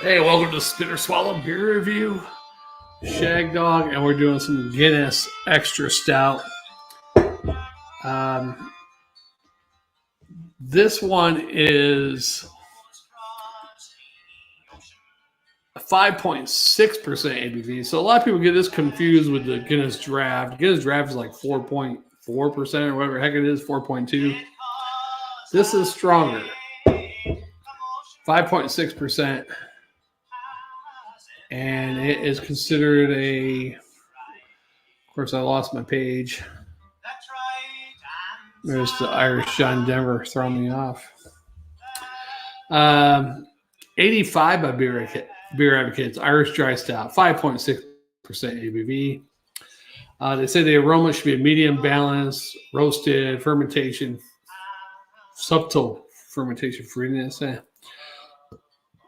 Hey, welcome to Spit or Swallow Beer Review. Shagdog, and we're doing some Guinness Extra Stout. This one is 5.6% ABV. So a lot of people get this confused with the Guinness Draft. Guinness Draft is like 4.4% or whatever the heck it is, 4.2. This is stronger. 5.6%. And it is considered a, of course, I lost my page. There's the Irish John Denver throwing me off. 85 by Beer Advocates, Irish Dry Stout, 5.6% ABV. They say the aroma should be a medium balance, roasted, fermentation, subtle fermentation fruitiness.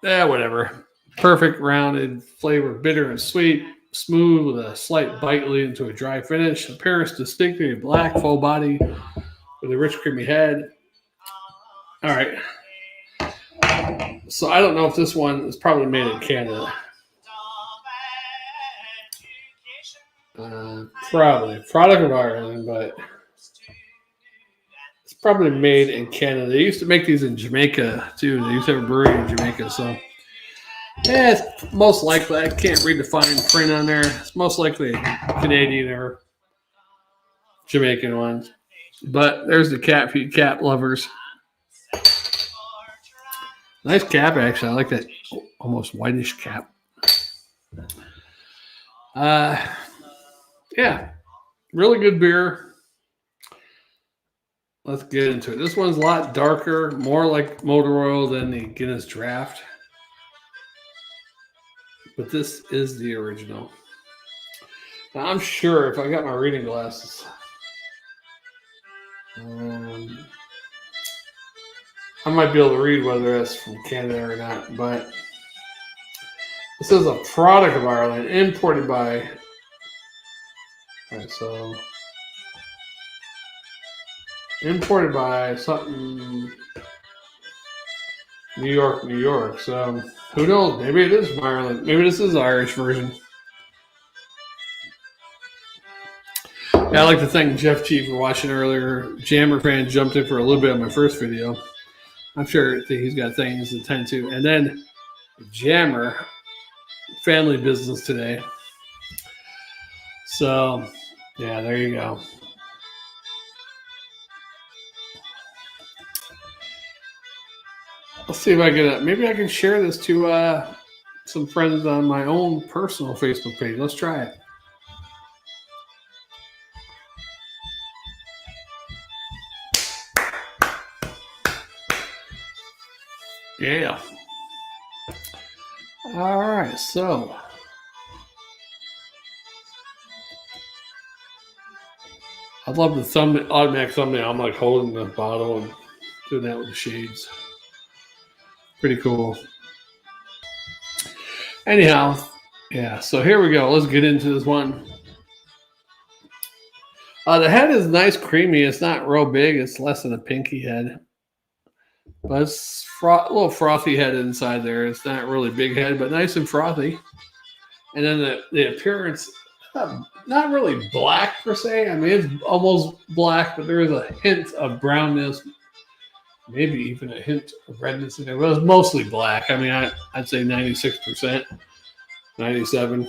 Whatever. Perfect rounded flavor, bitter and sweet, smooth with a slight bite leading to a dry finish. Appearance distinctly black, full body with a rich creamy head. All right. So I don't know if this one is probably made in Canada. Probably product of Ireland, but it's probably made in Canada. They used to make these in Jamaica too. They used to have a brewery in Jamaica, so. Yeah, it's most likely. I can't read the fine print on there. It's most likely Canadian or Jamaican ones. But there's the cap for you cap lovers. Nice cap, actually. I like that almost whitish cap. Yeah, really good beer. Let's get into it. This one's a lot darker, more like motor oil than the Guinness Draft. But this is the original. Now, I'm sure if I got my reading glasses, I might be able to read whether that's from Canada or not. But this is a product of Ireland, imported by. All right, so imported by something. New York. So who knows? Maybe it is from Ireland. Maybe this is the Irish version. Yeah, I'd like to thank Jeff G for watching earlier. Jammer fan jumped in for a little bit on my first video. I'm sure he's got things to tend to. And then Jammer, family business today. So, yeah, there you go. Let's see if I can, maybe I can share this to some friends on my own personal Facebook page. Let's try it. Yeah. All right, so. I love the automatic thumbnail. I'm like holding the bottle and doing that with the shades. Pretty cool. Anyhow, yeah, so here we go. Let's get into this one. The head is nice, creamy. It's not real big. It's less than a pinky head. But it's a little frothy head inside there. It's not really big head, but nice and frothy. And then the appearance, not really black per se. I mean, it's almost black, but there is a hint of brownness. Maybe even a hint of redness in there. But it's mostly black. I mean, I'd say 96%, 97%.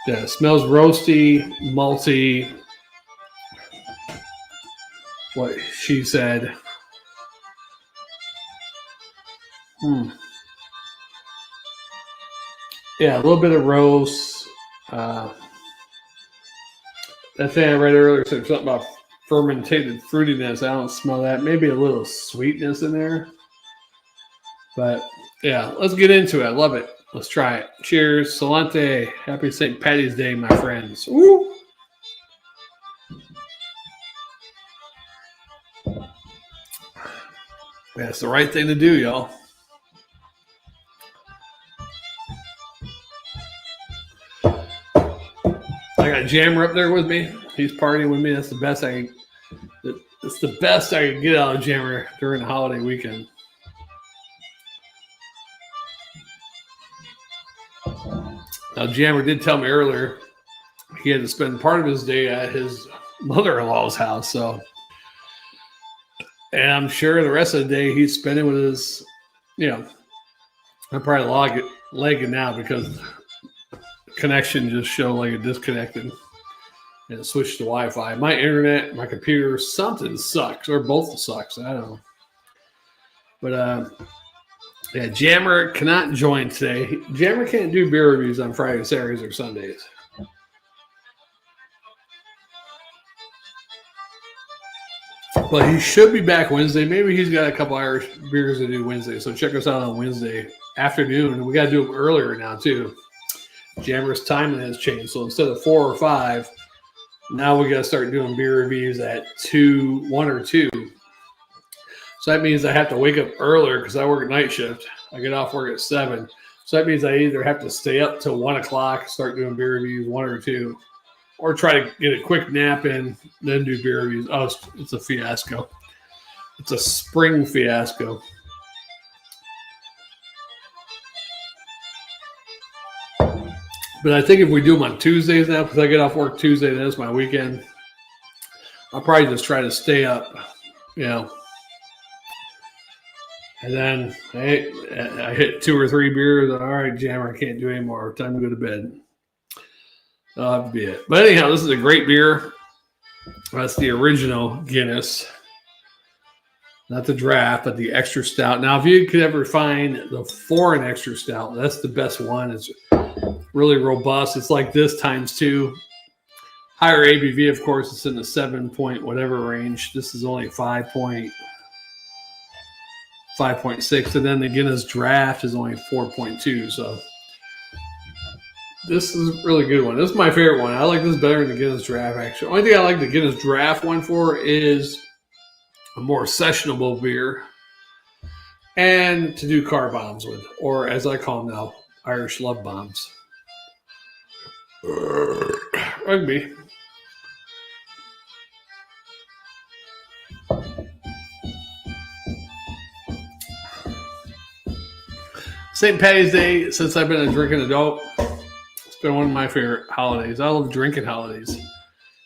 Yeah, it smells roasty, malty. What she said. Yeah, a little bit of roast. That thing I read earlier said something about fermented fruitiness. I don't smell that. Maybe a little sweetness in there. But yeah, let's get into it. I love it. Let's try it. Cheers. Salente. Happy St. Paddy's Day, my friends. Woo! That's the right thing to do, y'all. I got Jammer up there with me. He's partying with me. That's the best It's the best I could get out of Jammer during the holiday weekend. Now, Jammer did tell me earlier he had to spend part of his day at his mother-in-law's house. So, and I'm sure the rest of the day he's spending with his, I'm probably lagging now because the connection just showed like it disconnected and it switched to Wi-Fi. My internet, my computer, something sucks, or both sucks. I don't know. But yeah, Jammer cannot join today. Jammer can't do beer reviews on Fridays, Saturdays, or Sundays. But he should be back Wednesday. Maybe he's got a couple Irish beers to do Wednesday. So check us out on Wednesday afternoon. We got to do them earlier now, too. Jammer's timing has changed. So instead of 4 or 5, now we got to start doing beer reviews at 1 or 2. So that means I have to wake up earlier because I work at night shift. I get off work at 7. So that means I either have to stay up till 1 o'clock, start doing beer reviews, 1 or 2. Or try to get a quick nap in, then do beer reviews. Oh, it's a fiasco. It's a spring fiasco. But I think if we do them on Tuesdays now, because I get off work Tuesday, that's my weekend, I'll probably just try to stay up, And then I hit 2 or 3 beers. All right, Jammer, I can't do anymore. Time to go to bed. That'll have to be it. But anyhow, this is a great beer. That's the original Guinness. Not the draft, but the extra stout. Now, if you could ever find the foreign extra stout, that's the best one. It's really robust. It's like this times 2. Higher ABV, of course, it's in the 7 point whatever range. This is only 5.6. And then the Guinness draft is only 4.2. So this is a really good one. This is my favorite one. I like this better than the Guinness Draft, actually. Only thing I like the Guinness Draft one for is a more sessionable beer and to do car bombs with, or as I call them now, Irish love bombs. Rugby. St. Paddy's Day, since I've been a drinking adult, it's been one of my favorite holidays. I love drinking holidays.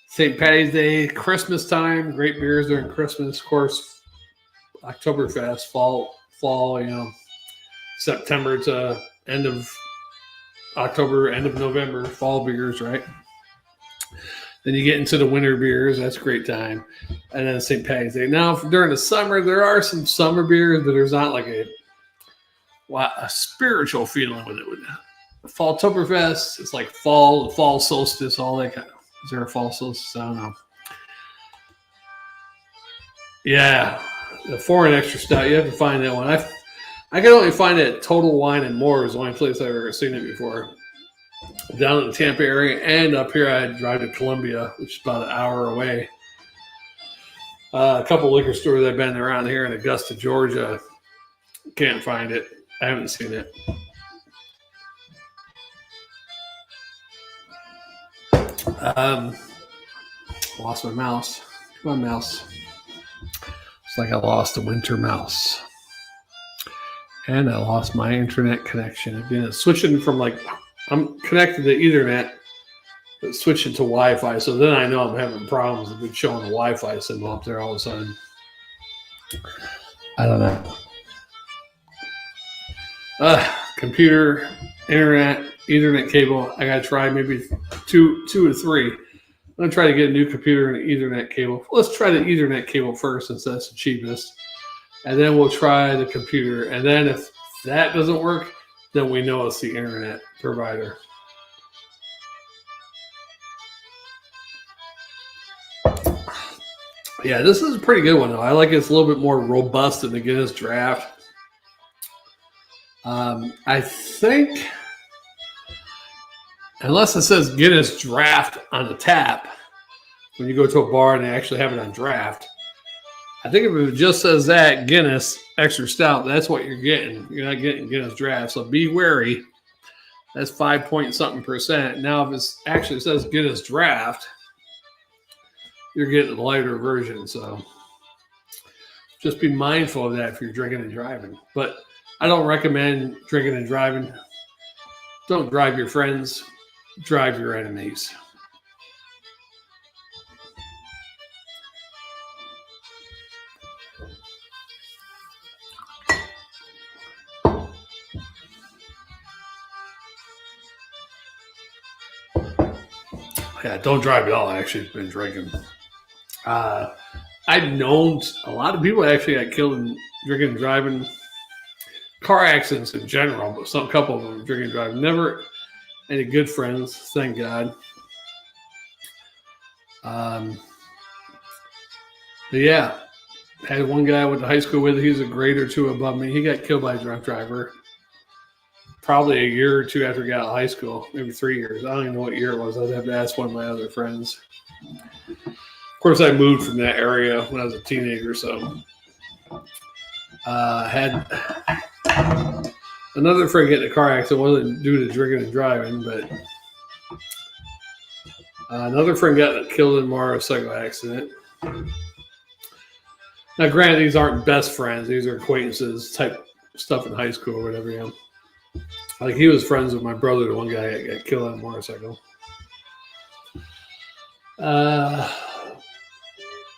St. Paddy's Day, Christmas time, great beers during Christmas. Of course, Oktoberfest, fall, September to end of October, end of November, fall beers, right? Then you get into the winter beers. That's a great time. And then St. Paddy's Day. Now, during the summer, there are some summer beers, but there's not like a spiritual feeling with it. Fall Oktoberfest, it's like the fall solstice, all that kind of. Is there a fall solstice? I don't know. Yeah, the foreign extra stout. You have to find that one. I can only find it at Total Wine and More. Is the only place I've ever seen it before. Down in the Tampa area, and up here I drive to Columbia, which is about an hour away. A couple liquor stores I've been around here in Augusta, Georgia. Can't find it. I haven't seen it. Lost my mouse. Come on, mouse. It's like I lost a winter mouse. And I lost my internet connection. Again, switching from I'm connected to Ethernet, but switching to Wi-Fi. So then I know I'm having problems with showing the Wi-Fi symbol up there all of a sudden. I don't know. Computer, internet, Ethernet cable. I gotta try maybe two or three. I'm gonna try to get a new computer and an Ethernet cable. Let's try the Ethernet cable first, since that's the cheapest, and then we'll try the computer. And then if that doesn't work, then we know it's the internet provider. Yeah, this is a pretty good one though. I like it. It's a little bit more robust than the Guinness Draft. I think, unless it says Guinness Draft on the tap, when you go to a bar and they actually have it on draft, I think if it just says that, Guinness Extra Stout, that's what you're getting. You're not getting Guinness Draft, so be wary. That's 5-point-something%. Now, if it actually says Guinness Draft, you're getting a lighter version, so just be mindful of that if you're drinking and driving. But I don't recommend drinking and driving. Don't drive your friends, drive your enemies. Yeah, don't drive at all. I actually have been drinking. I've known a lot of people actually got killed in drinking and driving. Car accidents in general, but some couple of them drinking and driving. Never any good friends, thank God. But yeah, had one guy I went to high school with. He's a grade or two above me. He got killed by a drunk driver. Probably a year or two after he got out of high school, maybe 3 years. I don't even know what year it was. I'd have to ask one of my other friends. Of course, I moved from that area when I was a teenager, so had another friend get in a car accident. It wasn't due to drinking and driving, but another friend got killed in a motorcycle accident. Now, granted, these aren't best friends; these are acquaintances type stuff in high school or whatever. You know, like he was friends with my brother. The one guy that got killed on a motorcycle.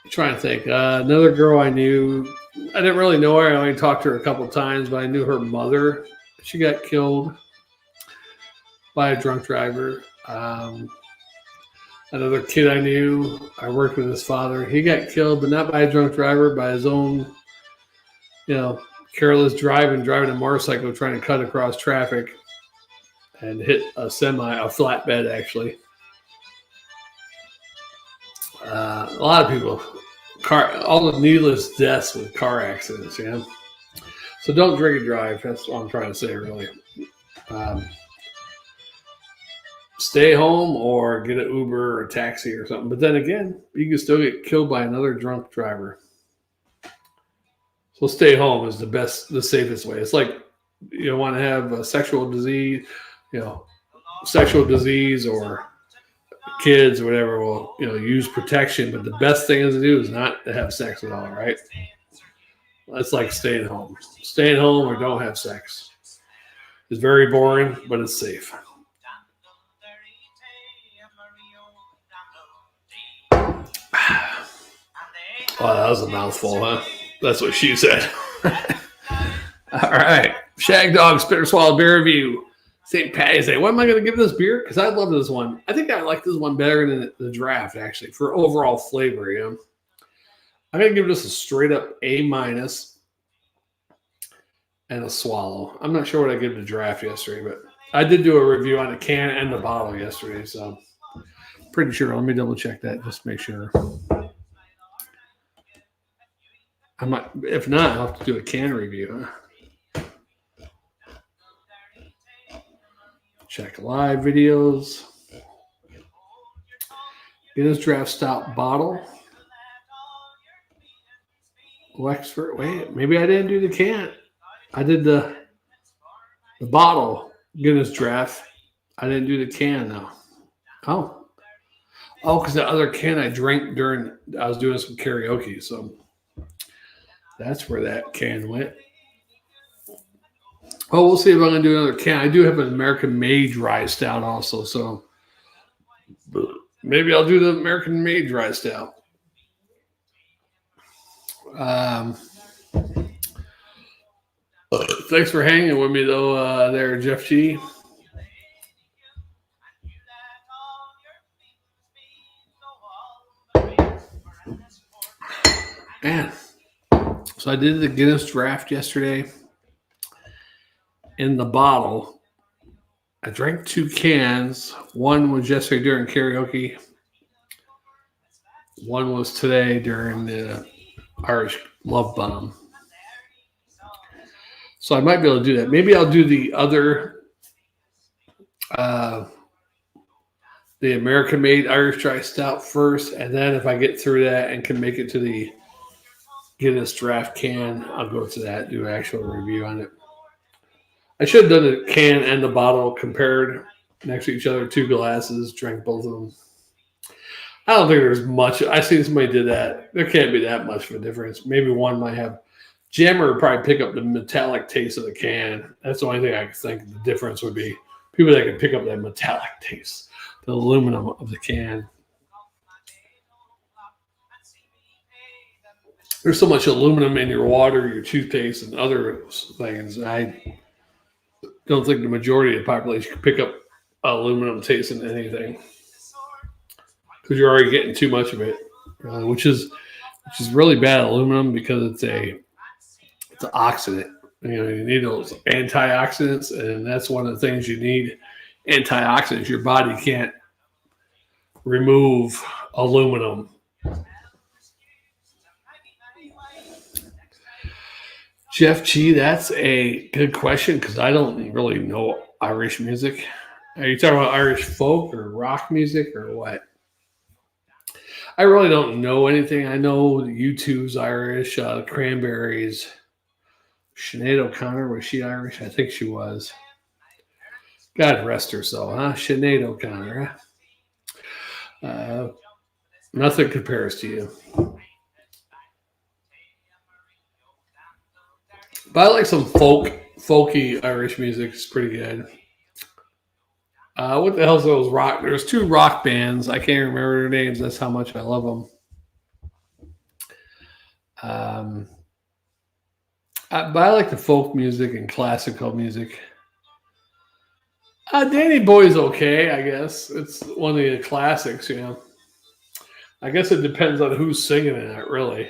Trying to think. Another girl I knew. I didn't really know her. I only talked to her a couple of times, but I knew her mother. She got killed by a drunk driver. Another kid I knew, I worked with his father. He got killed, but not by a drunk driver, by his own, careless driving a motorcycle, trying to cut across traffic and hit a flatbed, actually. A lot of people, all the needless deaths with car accidents, yeah. So don't drink and drive. That's what I'm trying to say, really. Stay home or get an Uber or a taxi or something. But then again, you can still get killed by another drunk driver. So stay home is the safest way. It's like you don't want to have a sexual disease, or kids or whatever will use protection. But the best thing to do is not to have sex at all, right? That's like staying home. Staying home or don't have sex. It's very boring, but it's safe. Wow, that was a mouthful, huh? That's what she said. All right. Shagdog Spitter Swallow Beer Review. St. Paddy's Day. What am I going to give this beer? Because I love this one. I think I like this one better than the draft, actually, for overall flavor. I'm going to give this a straight up A- and a swallow. I'm not sure what I gave the draft yesterday, but I did do a review on the can and the bottle yesterday, so pretty sure. Let me double check that just to make sure. If not, I'll have to do a can review. Check live videos. Guinness Draft Stout bottle. Wexford. Wait, maybe I didn't do the can. I did the bottle Guinness Draft. I didn't do the can though. Oh, because the other can I drank I was doing some karaoke, so that's where that can went. Oh, we'll see if I'm going to do another can. I do have an American-made dry stout also, so maybe I'll do the American-made dry stout. Thanks for hanging with me, though, there, Jeff G. Man, so I did the Guinness draft yesterday. In the bottle, I drank 2 cans. One was yesterday during karaoke. One was today during the Irish Love Bomb. So I might be able to do that. Maybe I'll do the other, the American-made Irish Dry Stout first, and then if I get through that and can make it to the Guinness draft can, I'll go to that, do an actual review on it. I should have done the can and the bottle compared next to each other, 2 glasses, drank both of them. I don't think there's much. I seen somebody did that. There can't be that much of a difference. Maybe one might have. Jammer would probably pick up the metallic taste of the can. That's the only thing I can think the difference would be. People that can pick up that metallic taste, the aluminum of the can. There's so much aluminum in your water, your toothpaste, and other things. I don't think the majority of the population can pick up aluminum taste in anything because you're already getting too much of it, which is really bad aluminum because it's an oxidant. You need those antioxidants, and that's one of the things you need. Antioxidants. Your body can't remove aluminum. Jeff G, that's a good question because I don't really know Irish music. Are you talking about Irish folk or rock music or what? I really don't know anything. I know U2's Irish, the Cranberries. Sinead O'Connor, was she Irish? I think she was. God rest her soul, huh? Sinead O'Connor. Nothing compares to you. But I like some folky Irish music. It's pretty good. What the hell's those rock? There's two rock bands. I can't remember their names. That's how much I love them. But I like the folk music and classical music. Danny Boy's okay, I guess. It's one of the classics, I guess it depends on who's singing it, really.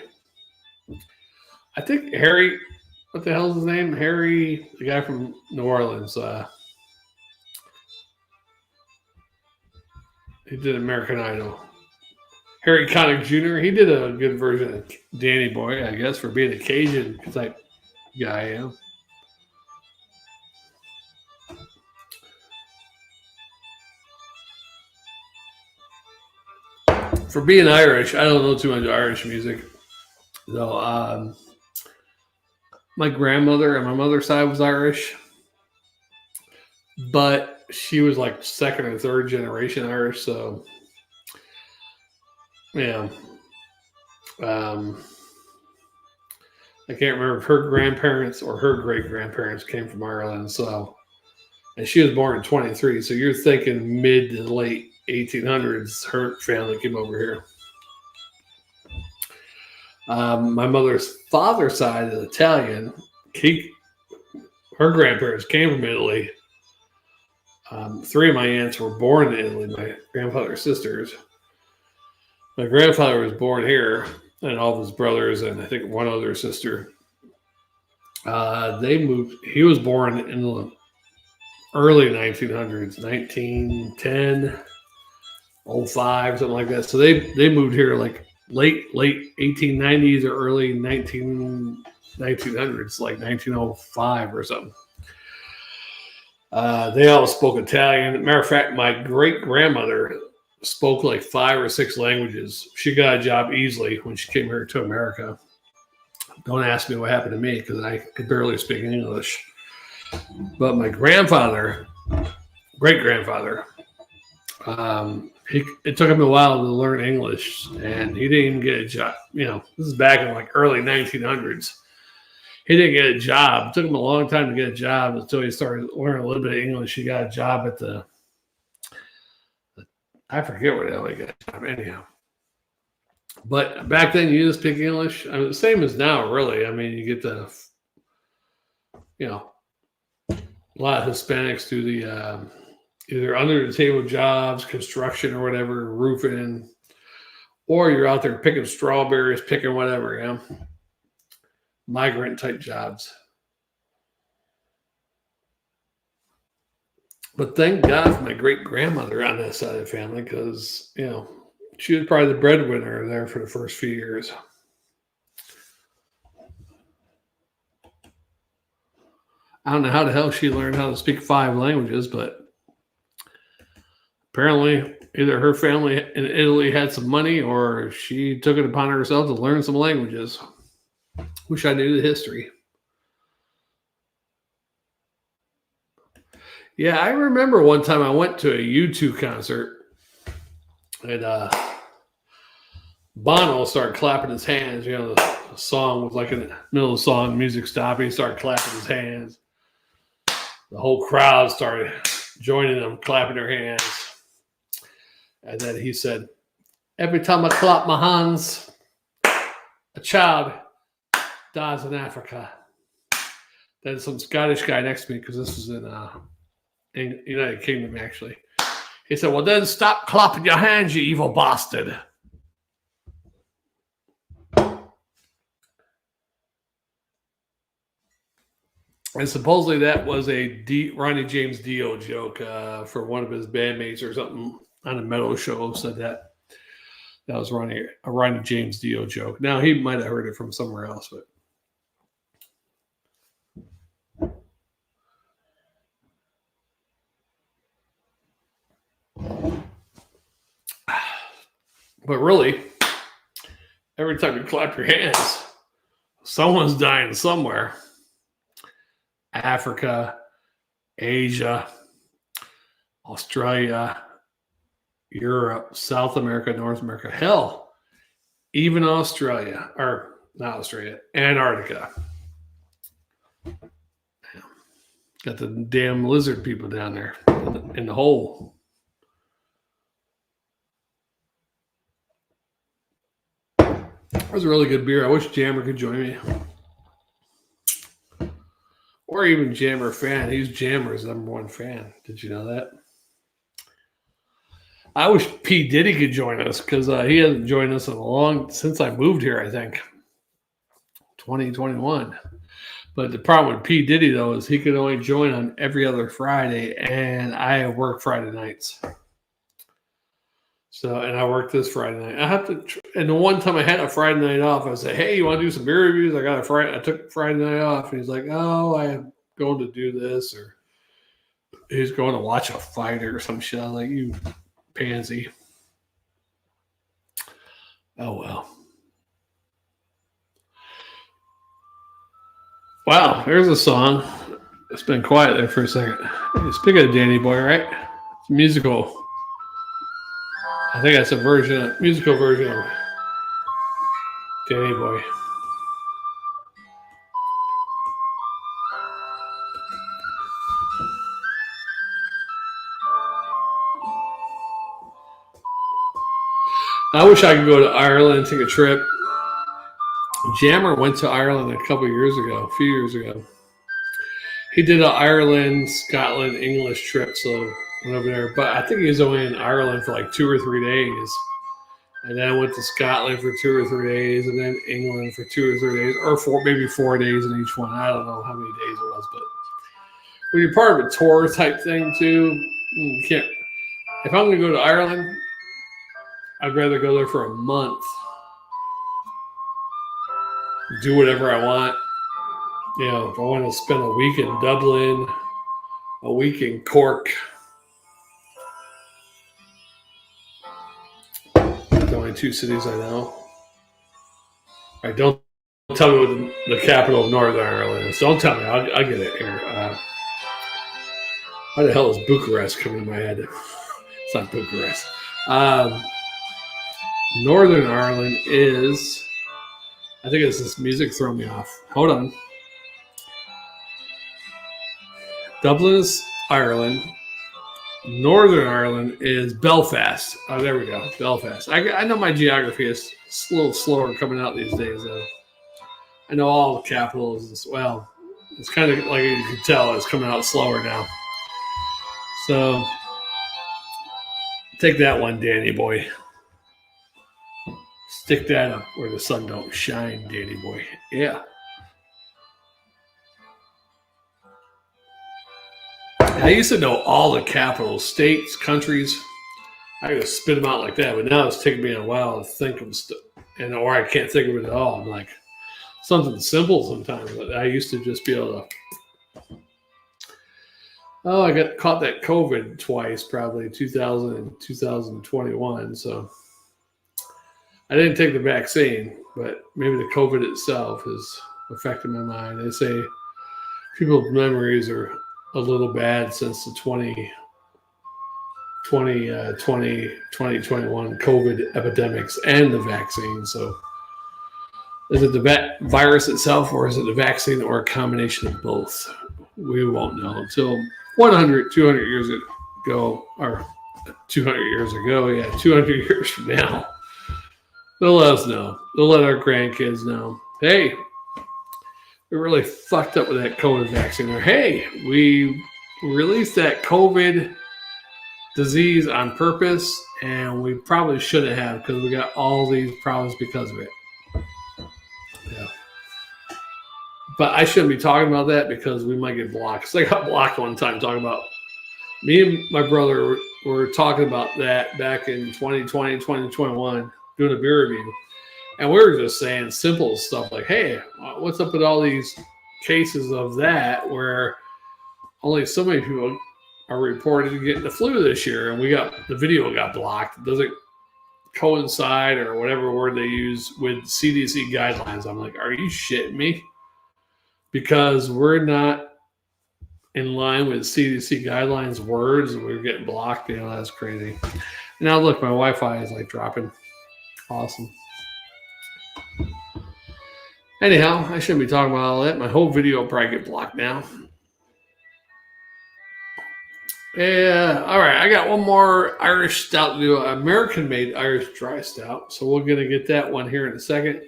I think Harry, what the hell's his name? Harry, the guy from New Orleans. He did American Idol. Harry Connick Jr., he did a good version of Danny Boy, I guess, for being a Cajun type guy, For being Irish, I don't know too much Irish music. So, my grandmother on my mother's side was Irish, but she was like second or third generation Irish. So, yeah. I can't remember if her grandparents or her great grandparents came from Ireland. So, and she was born in 23. So you're thinking mid to late 1800s. Her family came over here. My mother's father's side is Italian. Her grandparents came from Italy. Three of my aunts were born in Italy. My grandfather's sisters. My grandfather was born here, and all of his brothers, and I think one other sister. They moved. He was born in the early 1900s, 1910, 05, something like that. So they moved here like late 1890s or early 1900s, like 1905 or something. They all spoke Italian. Matter of fact, my great grandmother spoke like 5 or 6 languages. She got a job easily when she came here to America. Don't ask me what happened to me because I could barely speak English. But my grandfather, great grandfather, it took him a while to learn English, and he didn't even get a job. This is back in like early 1900s. He didn't get a job. It took him a long time to get a job until he started learning a little bit of English. He got a job at I forget where the hell he got a job. Anyhow. But back then, you just speak English. I mean, the same as now, really. I mean, you get a lot of Hispanics do the either under the table jobs, construction or whatever, roofing, or you're out there picking strawberries, picking whatever, migrant type jobs. But thank God for my great grandmother on that side of the family because, she was probably the breadwinner there for the first few years. I don't know how the hell she learned how to speak 5 languages, but apparently either her family in Italy had some money or she took it upon herself to learn some languages. Wish I knew the history. Yeah, I remember one time I went to a U2 concert, and Bono started clapping his hands. You know, the song was like in the middle of the song, music stopped. He started clapping his hands. The whole crowd started joining him, clapping their hands. And then he said, "Every time I clap my hands, a child dies in Africa." Then some Scottish guy next to me, because this was in United Kingdom, actually. He said, "Well, then stop clapping your hands, you evil bastard." And supposedly that was a Ronnie James Dio joke for one of his bandmates or something on a metal show said that. That was a Ronnie James Dio joke. Now, he might have heard it from somewhere else, but really, every time you clap your hands, someone's dying somewhere. Africa, Asia, Australia, Europe, South America, North America, hell, even Australia, or not Australia, Antarctica. Got the damn lizard people down there in the hole. That was a really good beer. I wish Jammer could join me. Or even Jammer fan. He's Jammer's #1 fan. Did you know that? I wish P. Diddy could join us because he hasn't joined us since I moved here, I think. 2021. But the problem with P. Diddy, though, is he could only join on every other Friday, and I work Friday nights. So, and I worked this Friday night. I have to, and the one time I had a Friday night off, I said, "Hey, you want to do some beer reviews?" I took Friday night off, and he's like, "Oh, I'm going to do this," or he's going to watch a fight or some shit. I was like, "You pansy." Oh well. Wow, there's a song. It's been quiet there for a second. Speaking of Danny Boy, right? It's musical. I think that's a musical version of Danny Boy. I wish I could go to Ireland and take a trip. Jammer went to Ireland a few years ago. He did an Ireland, Scotland, English trip, so went over there. But I think he was only in Ireland for like 2 or 3 days. And then went to Scotland for 2 or 3 days, and then England for 2 or 3 days, or maybe 4 days in each one. I don't know how many days it was, but when you're part of a tour type thing too, you can't. If I'm going to go to Ireland, I'd rather go there for a month. Do whatever I want. You know, if I want to spend a week in Dublin, a week in Cork. The only 2 cities I know. All right, don't tell me what the capital of Northern Ireland is. Don't tell me. I'll get it here. Why the hell is Bucharest coming in my head? It's not Bucharest. Northern Ireland is... I think it's this music throwing me off. Hold on. Dublin is Ireland. Northern Ireland is Belfast. Oh, there we go. Belfast. I know my geography is a little slower coming out these days, though. I know all the capitals as well. It's kind of like you can tell it's coming out slower now. So, take that one, Danny boy. Stick that up where the sun don't shine, Danny boy. Yeah. I used to know all the capitals, states, countries. I could spit them out like that, but now it's taking me a while to think of stuff, or I can't think of it at all. I'm like something simple sometimes. But I used to just be able to. Oh, I got caught that COVID twice, probably 2000 and 2021. So I didn't take the vaccine, but maybe the COVID itself has affected my mind. They say people's memories are a little bad since the 2021 COVID epidemics and the vaccine. So is it the virus itself, or is it the vaccine, or a combination of both? We won't know until 100, 200 years ago, or 200 years ago, yeah, 200 years from now. They'll let us know. They'll let our grandkids know. Hey, we really fucked up with that COVID vaccine. Or hey, we released that COVID disease on purpose, and we probably shouldn't have, because we got all these problems because of it. Yeah. But I shouldn't be talking about that because we might get blocked. Because I got blocked one time talking about, me and my brother were talking about that back in 2020, 2021, doing a beer review. And we were just saying simple stuff like, hey, what's up with all these cases of that where only so many people are reported getting the flu this year, and the video got blocked. Does it coincide, or whatever word they use, with CDC guidelines? I'm like, are you shitting me? Because we're not in line with CDC guidelines words, and we're getting blocked. That's crazy. Now look, my Wi-Fi is like dropping. Awesome. Anyhow, I shouldn't be talking about all that. My whole video will probably get blocked now. Yeah, all right. I got one more Irish stout to do, American-made Irish dry stout. So we're going to get that one here in a second.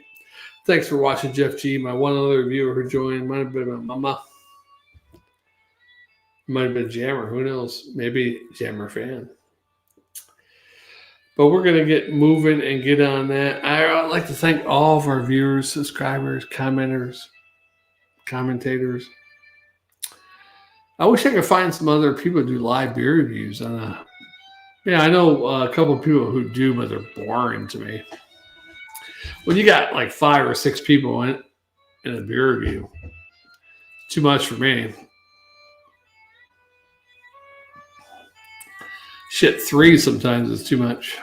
Thanks for watching, Jeff G. My one other viewer who joined might have been my mama. Might have been Jammer. Who knows? Maybe Jammer fan. But we're going to get moving and get on that. I'd like to thank all of our viewers, subscribers, commenters, commentators. I wish I could find some other people to do live beer reviews. Yeah, I know a couple of people who do, but they're boring to me. When you got like 5 or 6 people in a beer review, too much for me. Shit, 3 sometimes is too much.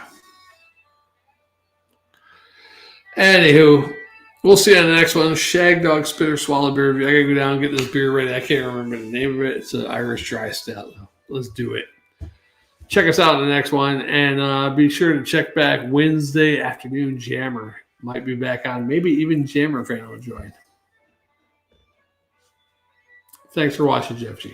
Anywho, we'll see you on the next one. Shagdog Spitter Swallow Beer Review. I gotta go down and get this beer ready. I can't remember the name of it. It's an Irish dry stout. Let's do it. Check us out on the next one, and be sure to check back Wednesday afternoon. Jammer might be back on. Maybe even Jammer fan will join. Thanks for watching, Jeff G.